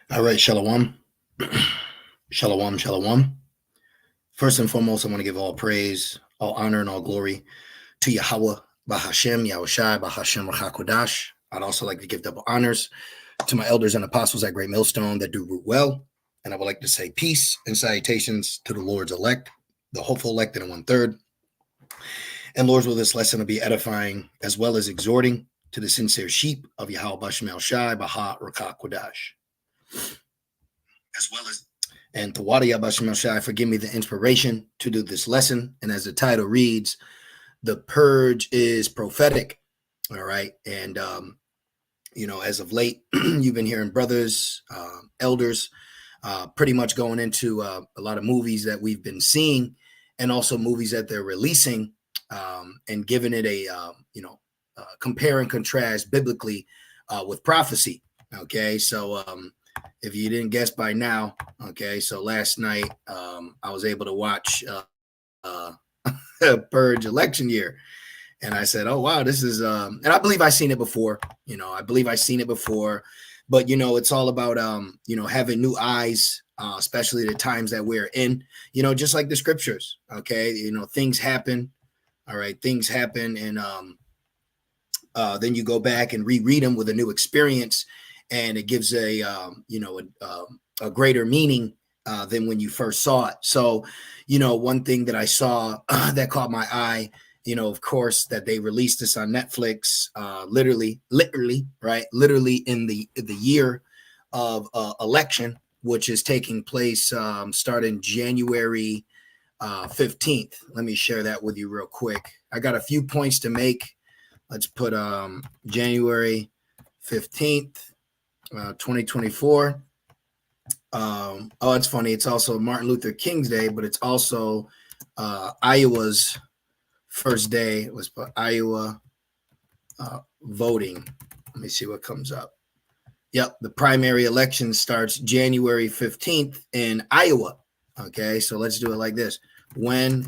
All right, Shalom. Shalom, Shalom. First and foremost, I want to give all praise, all honor, and all glory to Yahweh, Bahashem, Yahushai, Bahashem, Rachakodash. I'd also like to give double honors to my elders and apostles at Great Millstone that do root well. And I would like to say peace and salutations to the Lord's elect, the hopeful elect in 1/3. And Lord's will, this lesson will be edifying as well as exhorting to the sincere sheep of Yahweh, Bashem, Shai, Baha, Rachakodash. As well as and to Wadi Abashim Shai, forgive me the inspiration to do this lesson. And as the title reads, the purge is prophetic. All right. And, as of late, you've been hearing brothers, elders, pretty much going into a lot of movies that we've been seeing and also movies that they're releasing and giving it a, compare and contrast biblically with prophecy. Okay. So, if you didn't guess by now, okay, so last night I was able to watch Purge election year. And I said, oh, wow, this is, and I believe I've seen it before, but, it's all about, having new eyes, especially the times that we're in, just like the scriptures, okay, things happen, all right, things happen, and then you go back and reread them with a new experience, and it gives a greater meaning than when you first saw it. So, one thing that I saw that caught my eye, of course, that they released this on Netflix, literally in the year of election, which is taking place starting January 15th. Let me share that with you real quick. I got a few points to make. Let's put January 15th. 2024. It's funny. It's also Martin Luther King's Day, but it's also Iowa's first day. It was Iowa voting. Let me see what comes up. Yep, the primary election starts January 15th in Iowa. Okay, so let's do it like this. When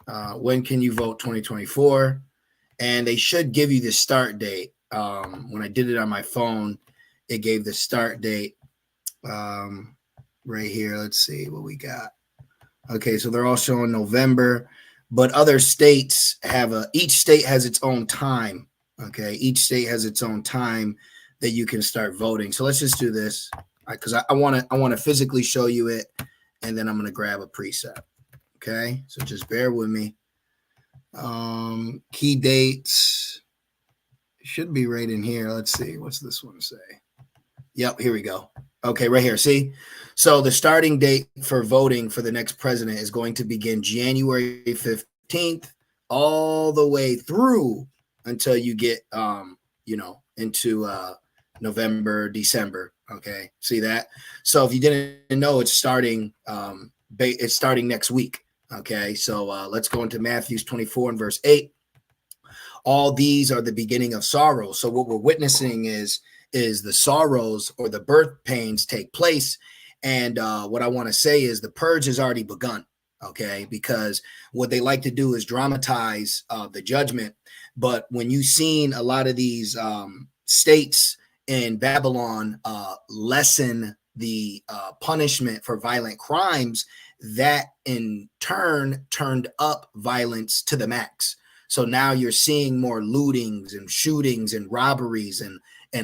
can you vote 2024? And they should give you the start date. When I did it on my phone, it gave the start date right here. Let's see what we got. Okay, so they're all showing November, but other states each state has its own time. Okay, each state has its own time that you can start voting. So let's just do this because I want to physically show you it, and then I'm going to grab a preset. Okay, so just bear with me. Key dates. Should be right in here. Let's see. What's this one say? Yep, here we go. Okay, right here. See? So the starting date for voting for the next president is going to begin January 15th all the way through until you get into November, December. Okay. See that? So if you didn't know, it's starting next week. Okay. So let's go into Matthew 24 and verse 8. All these are the beginning of sorrow. So what we're witnessing is the sorrows or the birth pains take place. And what I want to say is the purge has already begun. Okay, because what they like to do is dramatize the judgment. But when you've seen a lot of these states in Babylon lessen the punishment for violent crimes, that in turn turned up violence to the max. So now you're seeing more lootings and shootings and robberies and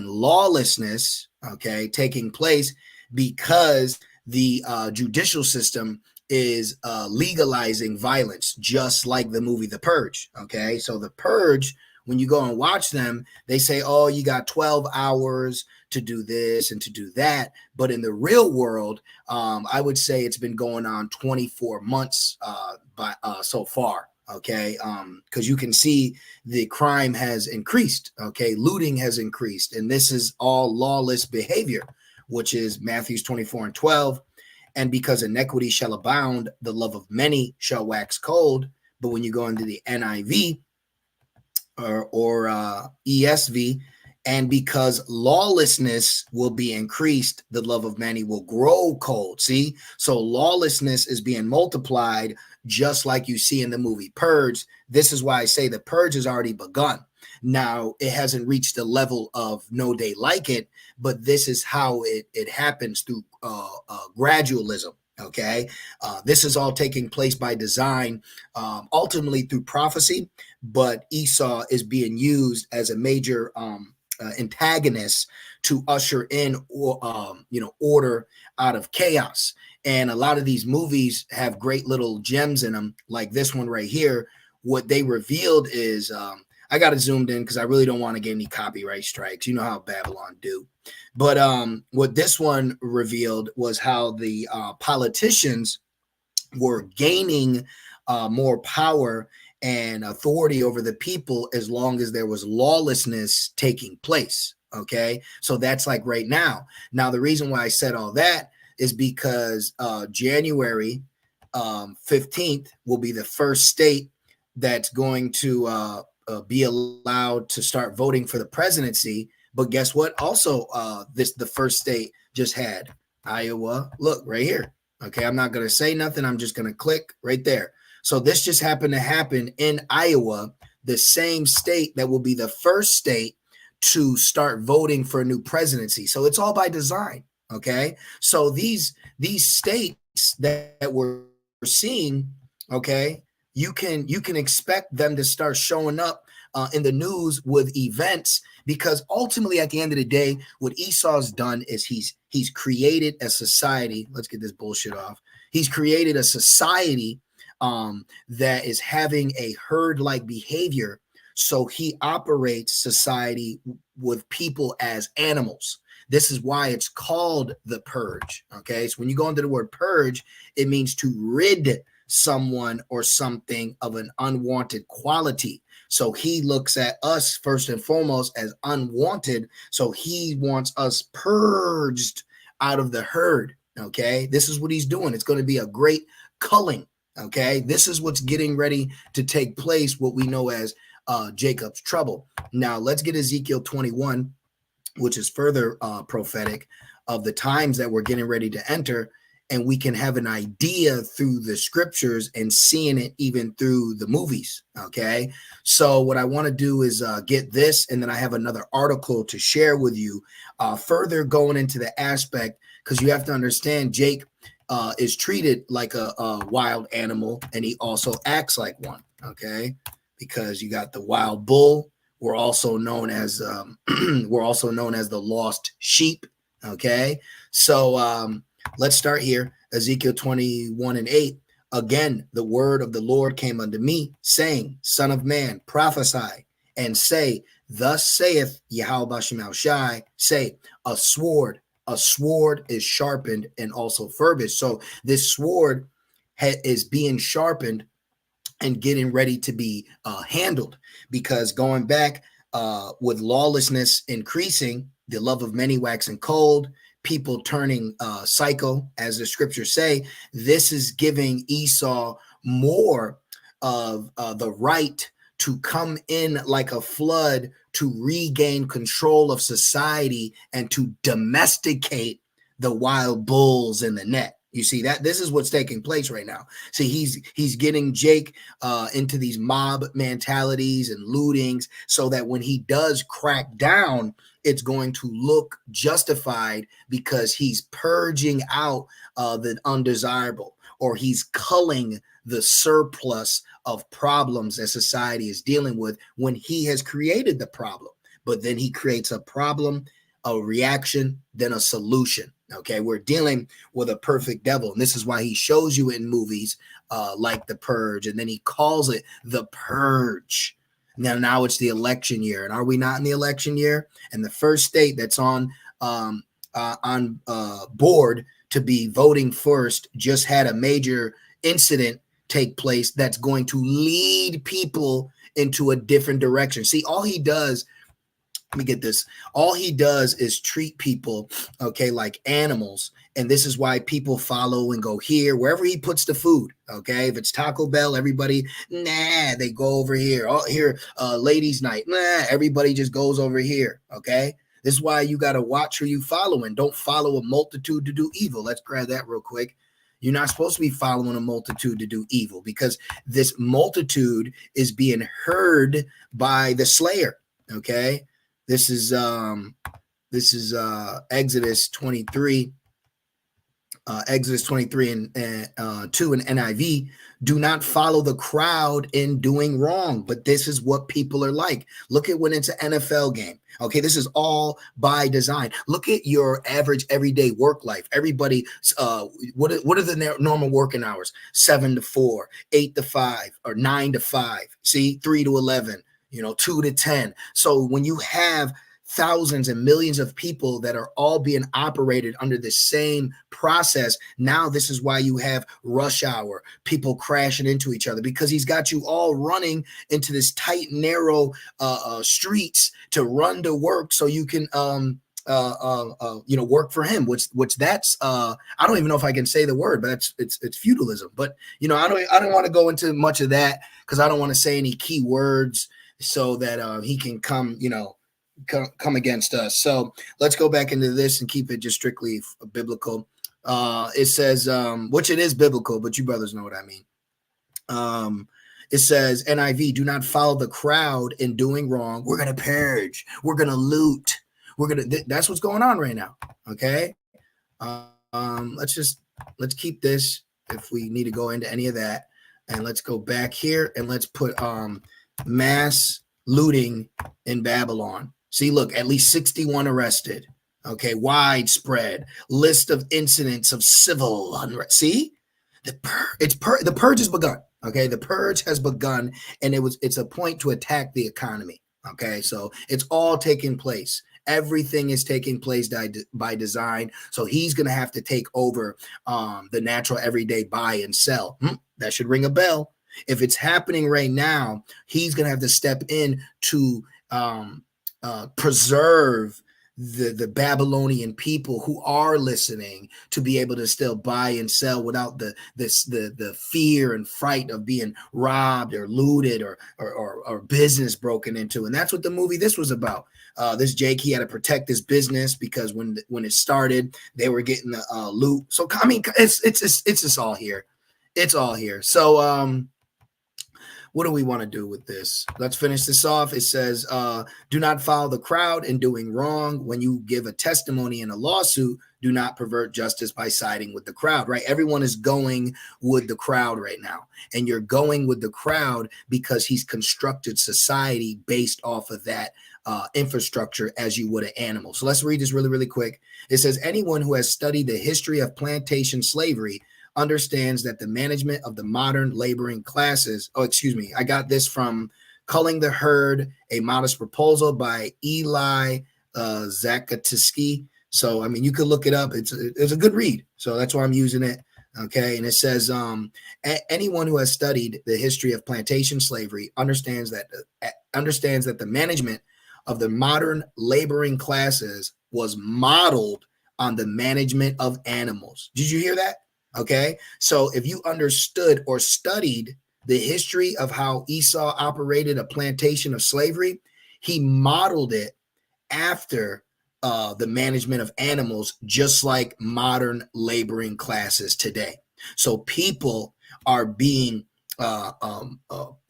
lawlessness, okay, taking place because the judicial system is legalizing violence, just like the movie The Purge, okay? So The Purge, when you go and watch them, they say, oh, you got 12 hours to do this and to do that. But in the real world, I would say it's been going on 24 months so far. Okay, because you can see the crime has increased. Okay, looting has increased, and this is all lawless behavior, which is Matthew 24 and 12. And because iniquity shall abound, the love of many shall wax cold. But when you go into the NIV or ESV, and because lawlessness will be increased, the love of many will grow cold. See, so lawlessness is being multiplied just like you see in the movie Purge. This is why I say the purge has already begun. Now, it hasn't reached the level of no day like it, but this is how it happens through gradualism. Okay. This is all taking place by design, ultimately through prophecy, but Esau is being used as a major antagonist to usher in order out of chaos. And a lot of these movies have great little gems in them, like this one right here. What they revealed is I got it zoomed in because I really don't want to get any copyright strikes. You know how Babylon do. But what this one revealed was how the politicians were gaining more power and authority over the people as long as there was lawlessness taking place. Okay. So that's like right now. Now, the reason why I said all that is because January 15th will be the first state that's going to be allowed to start voting for the presidency. But guess what? Also, the first state just had Iowa. Look right here. Okay, I'm not going to say nothing. I'm just going to click right there. So this just happened to happen in Iowa, the same state that will be the first state to start voting for a new presidency. So it's all by design. Okay, so these states that we're seeing, okay, you can expect them to start showing up in the news with events, because ultimately at the end of the day, what Esau's done is he's created a society. Let's get this bullshit off. He's created a society that is having a herd-like behavior. So he operates society with people as animals. This is why it's called the purge. Okay, so when you go into the word purge, it means to rid someone or something of an unwanted quality. So he looks at us first and foremost as unwanted. So he wants us purged out of the herd. Okay, this is what he's doing. It's going to be a great culling. Okay, this is what's getting ready to take place, what we know as Jacob's trouble. Now let's get Ezekiel 21, which is further prophetic of the times that we're getting ready to enter. And we can have an idea through the scriptures and seeing it even through the movies. Okay. So what I want to do is get this, and then I have another article to share with you further going into the aspect, because you have to understand Jake is treated like a wild animal, and he also acts like one. Okay. Because you got the wild bull. We're also known as the lost sheep. Okay. So let's start here. Ezekiel 21:8. Again, the word of the Lord came unto me, saying, Son of man, prophesy and say, Thus saith Yahweh Bashim Shai, say, a sword is sharpened and also furbished. So this sword is being sharpened and getting ready to be handled, because going back with lawlessness increasing, the love of many waxing cold, people turning psycho, as the scriptures say, this is giving Esau more of the right to come in like a flood to regain control of society and to domesticate the wild bulls in the net. You see that this is what's taking place right now. See, he's getting Jake into these mob mentalities and lootings, so that when he does crack down, it's going to look justified, because he's purging out the undesirable, or he's culling the surplus of problems that society is dealing with when he has created the problem. But then he creates a problem, a reaction, then a solution. Okay, we're dealing with a perfect devil, and this is why he shows you in movies like The Purge, and then he calls it the Purge. Now it's the election year, and are we not in the election year? And the first state that's on board to be voting first just had a major incident take place that's going to lead people into a different direction. See, all he does, let me get this. All he does is treat people, okay, like animals. And this is why people follow and go here, wherever he puts the food. Okay. If it's Taco Bell, everybody, they go over here. Oh, here, ladies' night. Everybody just goes over here. Okay. This is why you got to watch who you following. Don't follow a multitude to do evil. Let's grab that real quick. You're not supposed to be following a multitude to do evil, because this multitude is being heard by the slayer. Okay, this is Exodus 23. Exodus 23 and 2 in NIV. Do not follow the crowd in doing wrong, but this is what people are like. Look at when it's an NFL game. Okay, this is all by design. Look at your average everyday work life. Everybody, what are the normal working hours? 7 to 4, 8 to 5, or 9 to 5. See, 3 to 11. 2 to 10. So when you have thousands and millions of people that are all being operated under the same process. Now, this is why you have rush hour, people crashing into each other, because he's got you all running into this tight, narrow streets to run to work so you can work for him, which that's I don't even know if I can say the word, but it's feudalism. But I don't want to go into much of that because I don't want to say any key words so that he can come against us. So let's go back into this and keep it just strictly biblical. It says, which it is biblical, but you brothers know what I mean. It says, NIV, do not follow the crowd in doing wrong. We're going to purge. We're going to loot. That's what's going on right now. Okay. Let's keep this if we need to go into any of that. And let's go back here and let's put mass looting in Babylon. See, look, at least 61 arrested. Okay, widespread list of incidents of civil unrest. See, the purge has begun. Okay, the purge has begun, and it's a point to attack the economy. Okay, so it's all taking place. Everything is taking place by design. So he's going to have to take over the natural everyday buy and sell. That should ring a bell. If it's happening right now, he's going to have to step in to preserve the Babylonian people who are listening to be able to still buy and sell without the fear and fright of being robbed or looted or business broken into. And that's what the movie this was about. This Jake, he had to protect his business because when it started, they were getting the loot. So I mean, it's just all here. It's all here. So what do we want to do with this? Let's finish this off. It says, do not follow the crowd in doing wrong. When you give a testimony in a lawsuit, do not pervert justice by siding with the crowd, right? Everyone is going with the crowd right now. And you're going with the crowd because he's constructed society based off of that infrastructure as you would an animal. So let's read this really, really quick. It says, anyone who has studied the history of plantation slavery understands that the management of the modern laboring classes, I got this from Culling the Herd, A Modest Proposal by Eli Zakatisky. So, I mean, you could look it up. It's a good read. So that's why I'm using it. Okay. And it says, anyone who has studied the history of plantation slavery understands that the management of the modern laboring classes was modeled on the management of animals. Did you hear that? Okay, so if you understood or studied the history of how Esau operated a plantation of slavery, he modeled it after the management of animals, just like modern laboring classes today. So people are being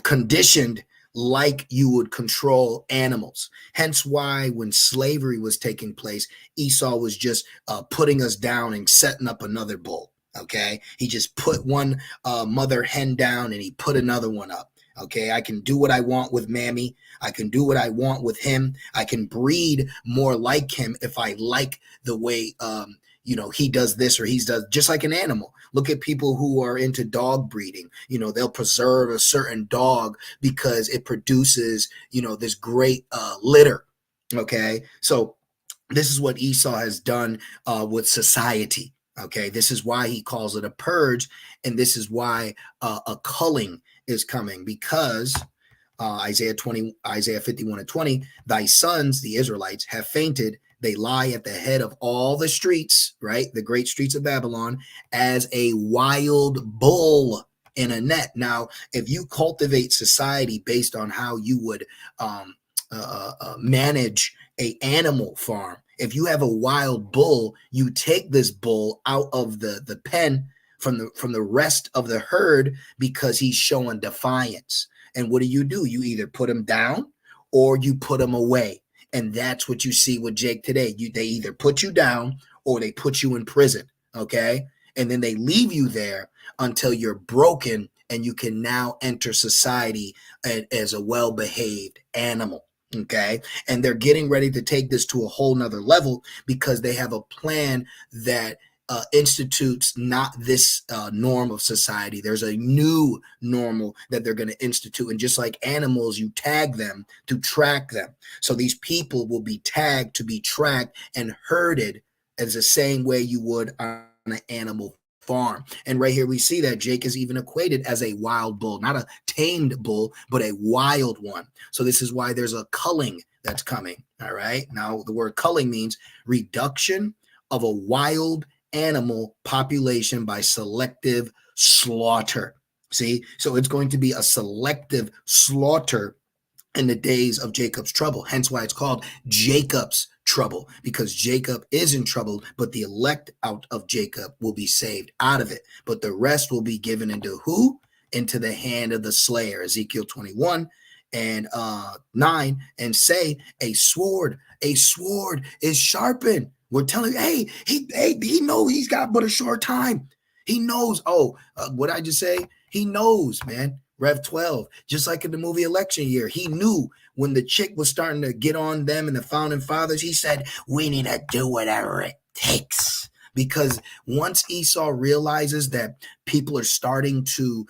conditioned like you would control animals. Hence why when slavery was taking place, Esau was just putting us down and setting up another bull. Okay, he just put one mother hen down and he put another one up. Okay, I can do what I want with Mammy. I can do what I want with him. I can breed more like him if I like the way he does this or he does, just like an animal. Look at people who are into dog breeding. They'll preserve a certain dog because it produces this great litter. Okay, so this is what Esau has done with society. Okay, this is why he calls it a purge, and this is why a culling is coming, because Isaiah 51:20, thy sons, the Israelites, have fainted. They lie at the head of all the streets, right? The great streets of Babylon, as a wild bull in a net. Now, if you cultivate society based on how you would manage a animal farm, if you have a wild bull, you take this bull out of the pen from the rest of the herd because he's showing defiance. And what do? You either put him down or you put them away. And that's what you see with Jake today. They either put you down or they put you in prison. Okay. And then they leave you there until you're broken and you can now enter society as a well-behaved animal. Okay. And they're getting ready to take this to a whole nother level because they have a plan that institutes not this norm of society. There's a new normal that they're going to institute. And just like animals, you tag them to track them. So these people will be tagged to be tracked and herded as the same way you would on an animal farm. And right here we see that Jake is even equated as a wild bull, not a tamed bull, but a wild one. So this is why there's a culling that's coming. All right. Now the word culling means reduction of a wild animal population by selective slaughter. See, so it's going to be a selective slaughter in the days of Jacob's trouble. Hence why it's called Jacob's trouble, because Jacob is in trouble, but the elect out of Jacob will be saved out of it. But the rest will be given into who? Into the hand of the slayer. Ezekiel 21 and 9, and say, a sword is sharpened. We're telling you, hey, he knows he's got but a short time. He knows. What I just say? He knows, man. Rev 12, just like in the movie Election Year, he knew when the chick was starting to get on them and the founding fathers, he said, we need to do whatever it takes. Because once Esau realizes that people are starting to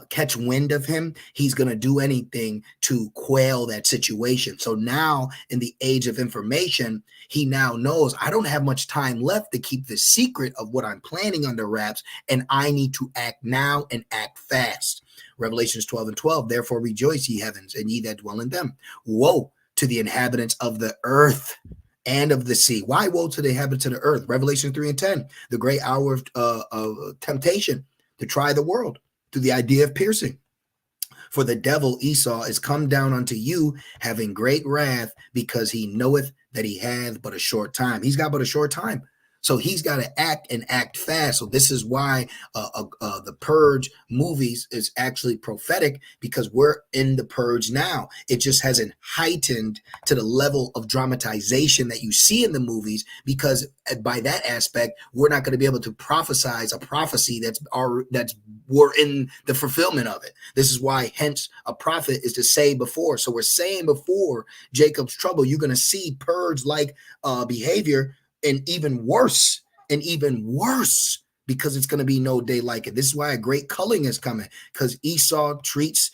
catch wind of him, he's going to do anything to quail that situation. So now in the age of information, he now knows I don't have much time left to keep the secret of what I'm planning under wraps, and I need to act now and act fast. Revelations 12 and 12, therefore rejoice, ye heavens, and ye that dwell in them. Woe to the inhabitants of the earth and of the sea. Why woe to the inhabitants of the earth? Revelation 3 and 10, the great hour of temptation to try the world, to the idea of piercing. For the devil Esau is come down unto you, having great wrath, because he knoweth that he hath but a short time. He's got but a short time. So he's got to act and act fast. So this is why the Purge movies is actually prophetic, because we're in the Purge now. It just hasn't heightened to the level of dramatization that you see in the movies, because by that aspect, we're not going to be able to prophesize a prophecy that's we're in the fulfillment of it. This is why, hence, a prophet is to say before. So we're saying before Jacob's trouble, you're going to see Purge-like behavior, and even worse, because it's going to be no day like it. This is why a great culling is coming, because Esau treats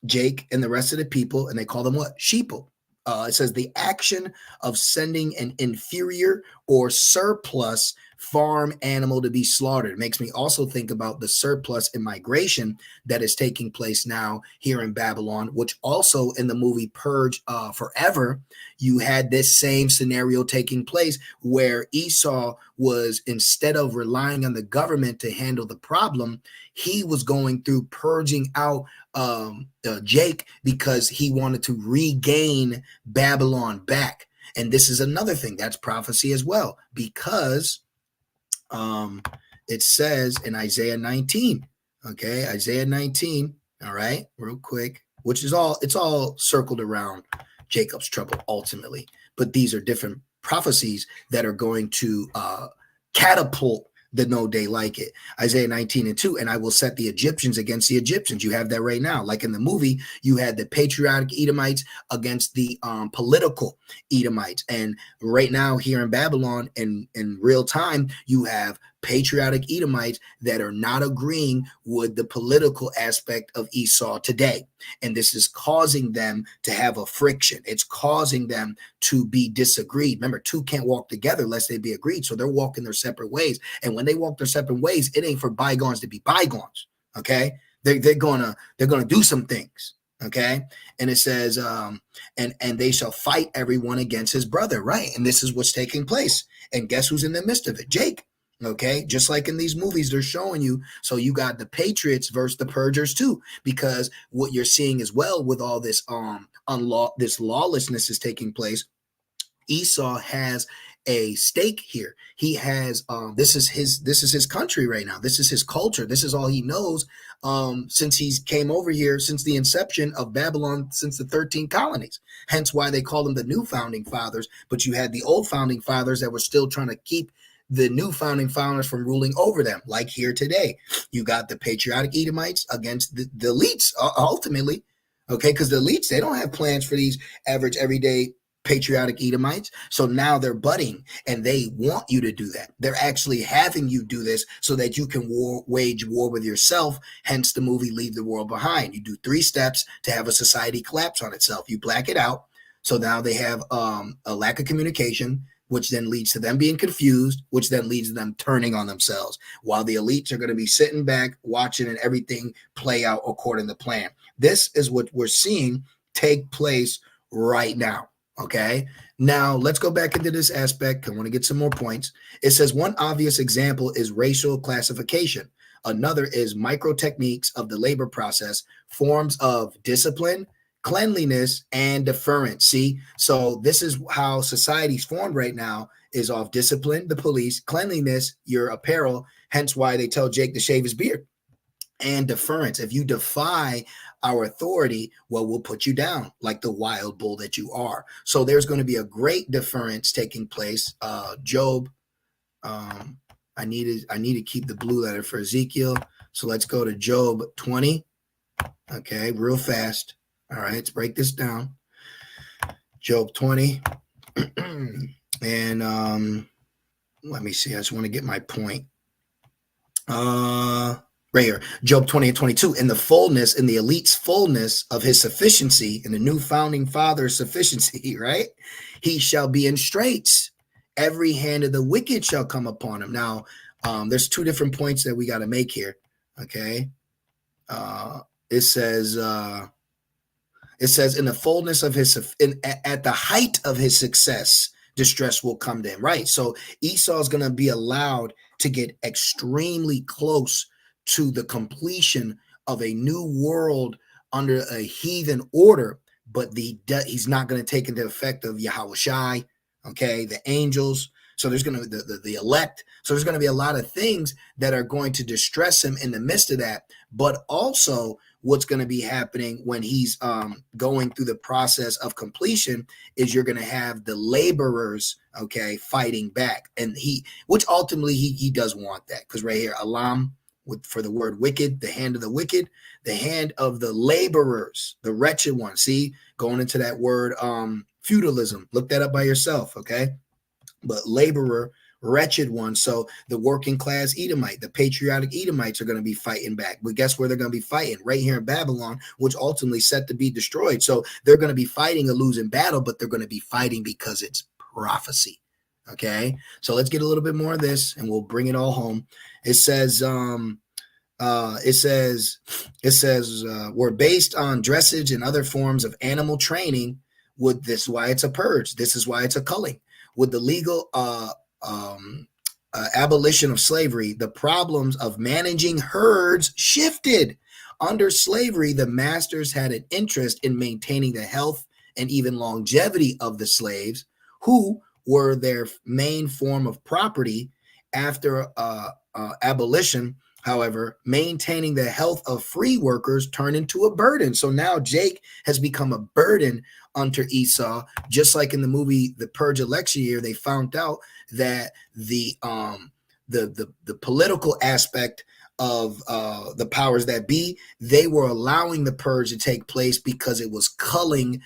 Jake and the rest of the people, and they call them what? Sheeple. It says the action of sending an inferior or surplus farm animal to be slaughtered. It makes me also think about the surplus in migration that is taking place now here in Babylon, which also in the movie Purge Forever, you had this same scenario taking place where Esau was, instead of relying on the government to handle the problem, he was going through purging out Jake, because he wanted to regain Babylon back. And this is another thing that's prophecy as well, because it says in Isaiah 19, okay, Isaiah 19, all right, real quick, which is it's all circled around Jacob's trouble ultimately, but these are different prophecies that are going to catapult the no day like it. Isaiah 19 and 2, and I will set the Egyptians against the Egyptians. You have that right now. Like in the movie, you had the patriotic Edomites against the political Edomites. And right now here in Babylon, in real time, you have patriotic Edomites that are not agreeing with the political aspect of Esau today. And this is causing them to have a friction. It's causing them to be disagreed. Remember, two can't walk together lest they be agreed. So they're walking their separate ways. And when they walk their separate ways, it ain't for bygones to be bygones. Okay. They're gonna do some things. Okay. And it says, and they shall fight everyone against his brother. Right. And this is what's taking place. And guess who's in the midst of it? Jake. Okay, just like in these movies, they're showing you. So you got the Patriots versus the Purgers too, because what you're seeing as well with all this this lawlessness is taking place. Esau has a stake here. He has this is his country right now. This is his culture. This is all he knows since he's came over here since the inception of Babylon, since the 13 colonies. Hence why they call them the new founding fathers. But you had the old founding fathers that were still trying to keep the new founding fathers from ruling over them. Like here today, you got the patriotic Edomites against the elites ultimately. Okay, because the elites, they don't have plans for these average everyday patriotic Edomites. So now they're budding and they want you to do that. They're actually having you do this so that you can wage war with yourself. Hence the movie Leave the World Behind. You do 3 steps to have a society collapse on itself. You black it out. So now they have a lack of communication, which then leads to them being confused, which then leads to them turning on themselves, while the elites are going to be sitting back, watching, and everything play out according to plan. This is what we're seeing take place right now. Okay. Now let's go back into this aspect. I want to get some more points. It says one obvious example is racial classification. Another is micro techniques of the labor process, forms of discipline, cleanliness, and deference. See, so this is how society's formed right now, is off discipline, the police, cleanliness, your apparel, hence why they tell Jake to shave his beard, and deference. If you defy our authority, well, we'll put you down like the wild bull that you are. So there's going to be a great deference taking place. Job, I need to keep the blue letter for Ezekiel. So let's go to Job 20. Okay, real fast. All right, let's break this down. Job 20. And let me see. I just want to get my point. Right here, Job 20 and 22. In the fullness, in the elite's fullness of his sufficiency, in the new founding father's sufficiency, right? He shall be in straits. Every hand of the wicked shall come upon him. Now, there's 2 different points that we got to make here. Okay. It says in the fullness of his, at the height of his success, distress will come to him, right? So Esau is going to be allowed to get extremely close to the completion of a new world under a heathen order, but he's not going to take into effect of Yahushai, okay, the angels. So there's going to be the elect. So there's going to be a lot of things that are going to distress him in the midst of that, but also what's going to be happening when he's going through the process of completion is you're going to have the laborers, okay, fighting back. And which ultimately he does want that, because right here, Alam, for the word wicked, the hand of the wicked, the hand of the laborers, the wretched one. See, going into that word feudalism, look that up by yourself, okay? But laborer, wretched one. So the working class Edomite, the patriotic Edomites are going to be fighting back. But guess where they're going to be fighting? Right here in Babylon, which ultimately set to be destroyed. So they're going to be fighting a losing battle, but they're going to be fighting because it's prophecy. Okay, so let's get a little bit more of this and we'll bring it all home. It says, we're based on dressage and other forms of animal training. This is why it's a purge. This is why it's a culling. With the legal abolition of slavery, the problems of managing herds shifted. Under slavery, the masters had an interest in maintaining the health and even longevity of the slaves, who were their main form of property. After abolition, however, maintaining the health of free workers turned into a burden. So now Jake has become a burden unto Esau, just like in the movie The Purge election year, they found out that the political aspect of the powers that be, they were allowing the purge to take place because it was culling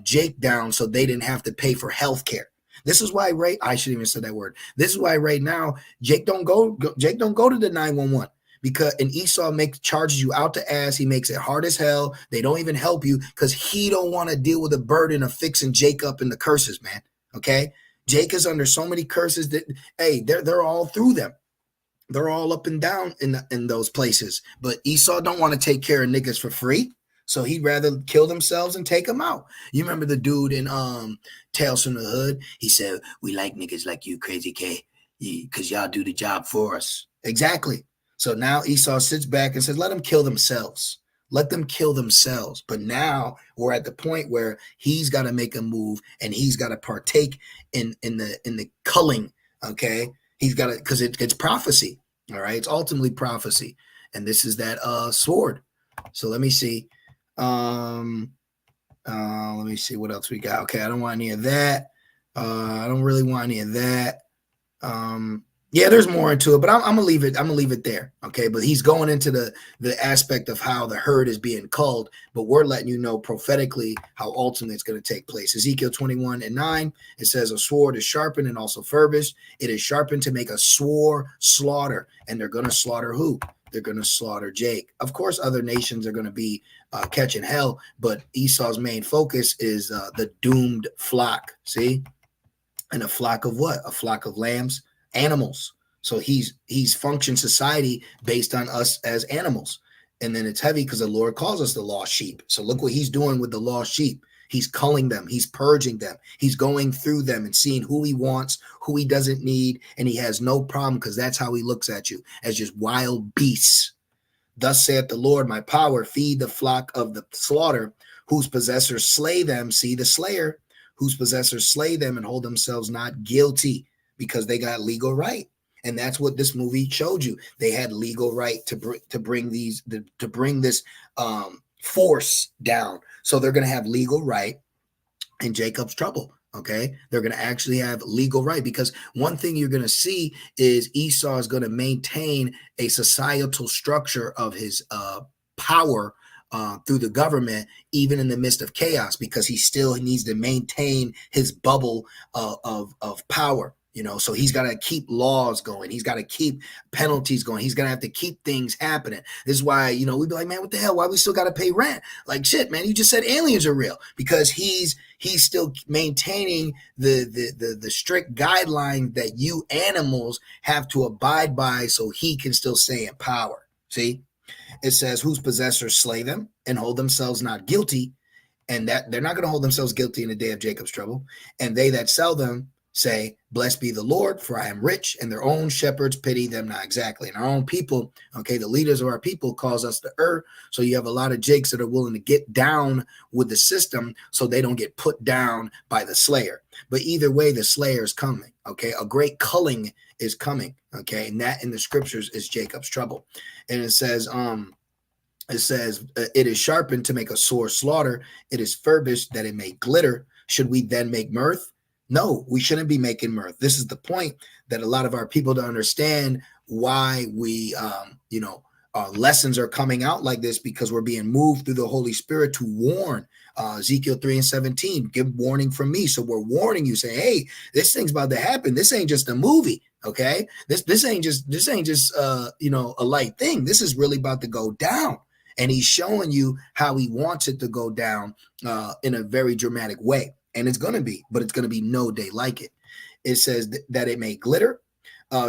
Jake down so they didn't have to pay for health care. This is why I shouldn't even say that word. This is why right now Jake don't go to the 911, because Esau charges you out the ass. He makes it hard as hell. They don't even help you because he don't want to deal with the burden of fixing Jake up in the curses, man. Okay, Jake is under so many curses that they're all through them. They're all up and down in those places. But Esau don't want to take care of niggas for free. So he'd rather kill themselves and take them out. You remember the dude in Tales from the Hood? He said, "We like niggas like you, Crazy K, because y'all do the job for us." Exactly. So now Esau sits back and says, let them kill themselves. Let them kill themselves. But now we're at the point where he's got to make a move, and he's got to partake in the culling. Okay, he's got to, because it's prophecy. All right, it's ultimately prophecy, and this is that sword. So let me see. Let me see what else we got. Okay, I don't want any of that. I don't really want any of that. Yeah, there's more into it, but I'm gonna leave it. I'm gonna leave it there. Okay, but he's going into the aspect of how the herd is being culled, but we're letting you know prophetically how ultimately it's going to take place. Ezekiel 21:9, it says, a sword is sharpened and also furbished. It is sharpened to make a sore slaughter, and they're going to slaughter who? They're going to slaughter Jake. Of course, other nations are going to be catching hell, but Esau's main focus is the doomed flock. See, and a flock of what? A flock of lambs, animals. So he's functioned society based on us as animals. And then it's heavy because the Lord calls us the lost sheep. So look what he's doing with the lost sheep. He's culling them. He's purging them. He's going through them and seeing who he wants, who he doesn't need. And he has no problem, because that's how he looks at you, as just wild beasts. Thus saith the Lord, my power, feed the flock of the slaughter, whose possessors slay them. See, the slayer, whose possessors slay them and hold themselves not guilty, because they got legal right. And that's what this movie showed you. They had legal right to bring this force down. So they're going to have legal right in Jacob's trouble. Okay, they're going to actually have legal right, because one thing you're going to see is Esau is going to maintain a societal structure of his power through the government, even in the midst of chaos, because he still needs to maintain his bubble of power. You know, so he's got to keep laws going. He's got to keep penalties going. He's going to have to keep things happening. This is why, you know, we'd be like, man, what the hell? Why we still got to pay rent? Like, shit, man, you just said aliens are real, because he's still maintaining the strict guidelines that you animals have to abide by, so he can still stay in power. See, it says, whose possessors slay them and hold themselves not guilty, and that they're not going to hold themselves guilty in the day of Jacob's trouble. And they that sell them say, blessed be the Lord, for I am rich, and their own shepherds pity them not. Exactly. And our own people, okay, the leaders of our people calls us the So you have a lot of Jakes that are willing to get down with the system so they don't get put down by the slayer. But either way, the slayer is coming, okay? A great culling is coming, okay? And that in the scriptures is Jacob's trouble. And it says, it is sharpened to make a sore slaughter. It is furbished that it may glitter. Should we then make mirth? No, we shouldn't be making mirth. This is the point that a lot of our people don't understand why we, our lessons are coming out like this, because we're being moved through the Holy Spirit to warn. Ezekiel 3:17, give warning from me. So we're warning you, saying, hey, this thing's about to happen. This ain't just a movie. Okay. This ain't just a light thing. This is really about to go down. And he's showing you how he wants it to go down in a very dramatic way. And it's going to be, but it's going to be no day like it. It says that it may glitter.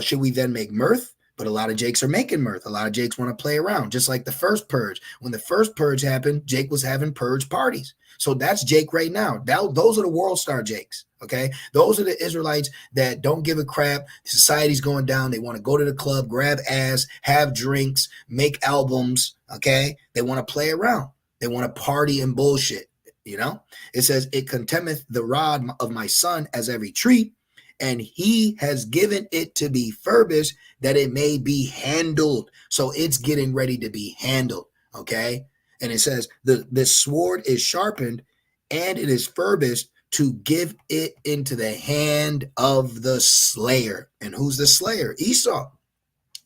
Should we then make mirth? But a lot of Jakes are making mirth. A lot of Jakes want to play around, just like the first purge. When the first purge happened, Jake was having purge parties. So that's Jake right now. Those are the world star Jakes. Okay. Those are the Israelites that don't give a crap. Society's going down. They want to go to the club, grab ass, have drinks, make albums. Okay. They want to play around. They want to party and bullshit. You know, it says, it contemneth the rod of my son as every tree, and he has given it to be furbished that it may be handled. So it's getting ready to be handled. Okay. And it says, this sword is sharpened and it is furbished to give it into the hand of the slayer. And who's the slayer? Esau.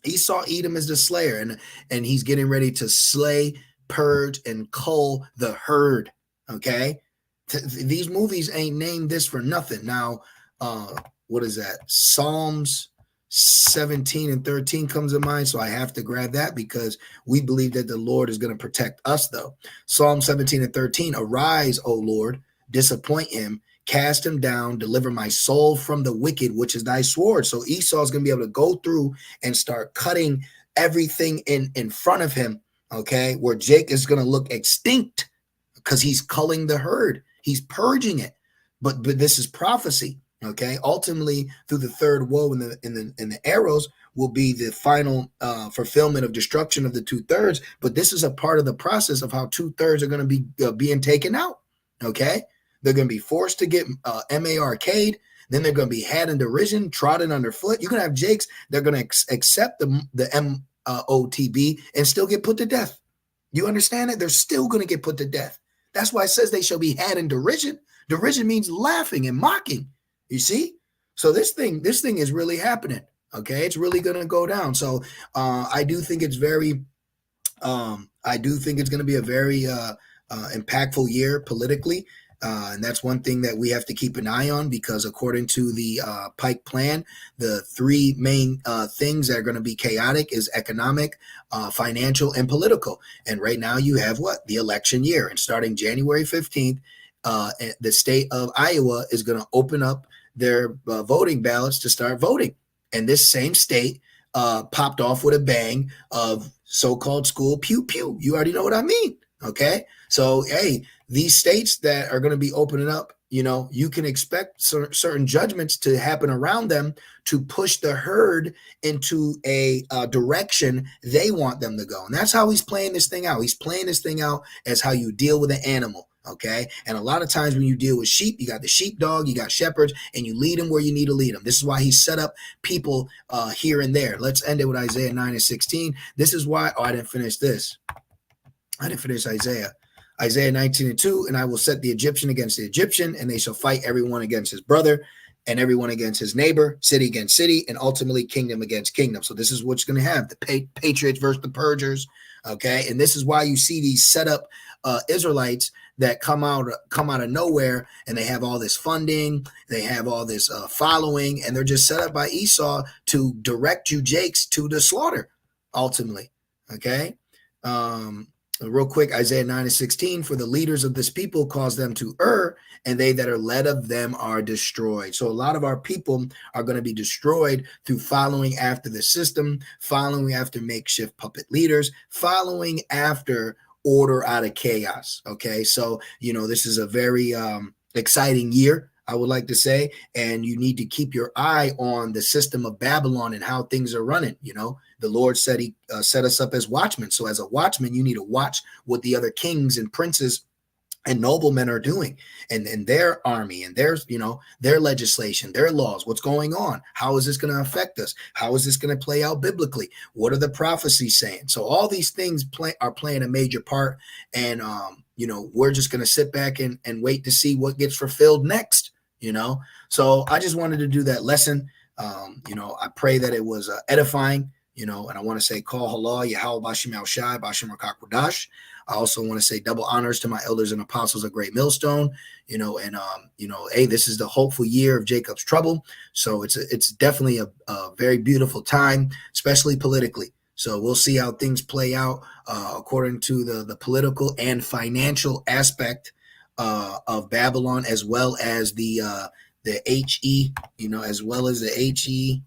Edom is the slayer, and he's getting ready to slay, purge, and cull the herd. Okay, these movies ain't named this for nothing. Now, what is that? Psalms 17:13 comes to mind, so I have to grab that, because we believe that the Lord is going to protect us, though. Psalm 17:13, arise, O Lord, disappoint him, cast him down, deliver my soul from the wicked, which is thy sword. So Esau is going to be able to go through and start cutting everything in front of him, okay, where Jake is going to look extinct, because he's culling the herd. He's purging it. But this is prophecy. Okay, ultimately through the third woe in the arrows will be the final fulfillment of destruction of the 2/3. But this is a part of the process of how 2/3 are going to be being taken out. Okay, they're going to be forced to get MARK'd. Then they're going to be had in derision, trodden underfoot. You're going to have Jakes. They're going to accept the MOTB and still get put to death. You understand it? They're still going to get put to death. That's why it says they shall be had in derision. Derision means laughing and mocking. You see? So this thing is really happening. Okay, it's really going to go down. So I do think it's very, I do think it's going to be a very impactful year politically. And that's one thing that we have to keep an eye on, because according to the Pike plan, the three main things that are going to be chaotic is economic, financial, and political. And right now you have what? The election year. And starting January 15th, the state of Iowa is going to open up their voting ballots to start voting. And this same state popped off with a bang of so-called school pew pew. You already know what I mean. Okay. So, hey, these states that are going to be opening up, you can expect certain judgments to happen around them to push the herd into a direction they want them to go. And that's how he's playing this thing out. He's playing this thing out as how you deal with an animal. Okay. And a lot of times when you deal with sheep, you got the sheepdog, you got shepherds, and you lead them where you need to lead them. This is why he set up people here and there. Let's end it with Isaiah 9:16. This is why, I didn't finish this. I didn't finish Isaiah. Isaiah 19:2, and I will set the Egyptian against the Egyptian, and they shall fight everyone against his brother, and everyone against his neighbor, city against city, and ultimately kingdom against kingdom. So this is what's going to have the Patriots versus the Purgers. Okay, and this is why you see these set up Israelites that come out of nowhere, and they have all this funding, they have all this following, and they're just set up by Esau to direct you Jakes to the slaughter ultimately. Okay. Real quick, Isaiah 9:16, for the leaders of this people cause them to err, and they that are led of them are destroyed. So a lot of our people are going to be destroyed through following after the system, following after makeshift puppet leaders, following after order out of chaos. Okay, so this is a very exciting year, I would like to say, and you need to keep your eye on the system of Babylon and how things are running. The Lord said he set us up as watchmen. So as a watchman, you need to watch what the other kings and princes and noblemen are doing, and their army and their legislation, their laws. What's going on? How is this going to affect us? How is this going to play out biblically? What are the prophecies saying? So all these things are playing a major part, and we're just going to sit back and wait to see what gets fulfilled next. So I just wanted to do that lesson. I pray that it was edifying. And I want to say, call halal, Yahweh Bashim Al Shai, Bashim Rakakwadash. I also want to say double honors to my elders and apostles of Great Millstone, hey, this is the hopeful year of Jacob's trouble. So it's definitely a very beautiful time, especially politically. So we'll see how things play out according to the political and financial aspect of Babylon, as well as the HE, as well as the HE,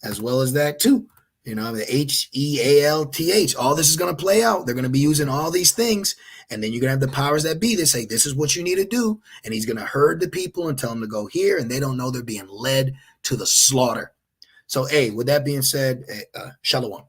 as well as that too. The HEALTH. All this is going to play out. They're going to be using all these things. And then you're going to have the powers that be that say, this is what you need to do. And he's going to herd the people and tell them to go here. And they don't know they're being led to the slaughter. So, hey, with that being said, shalom.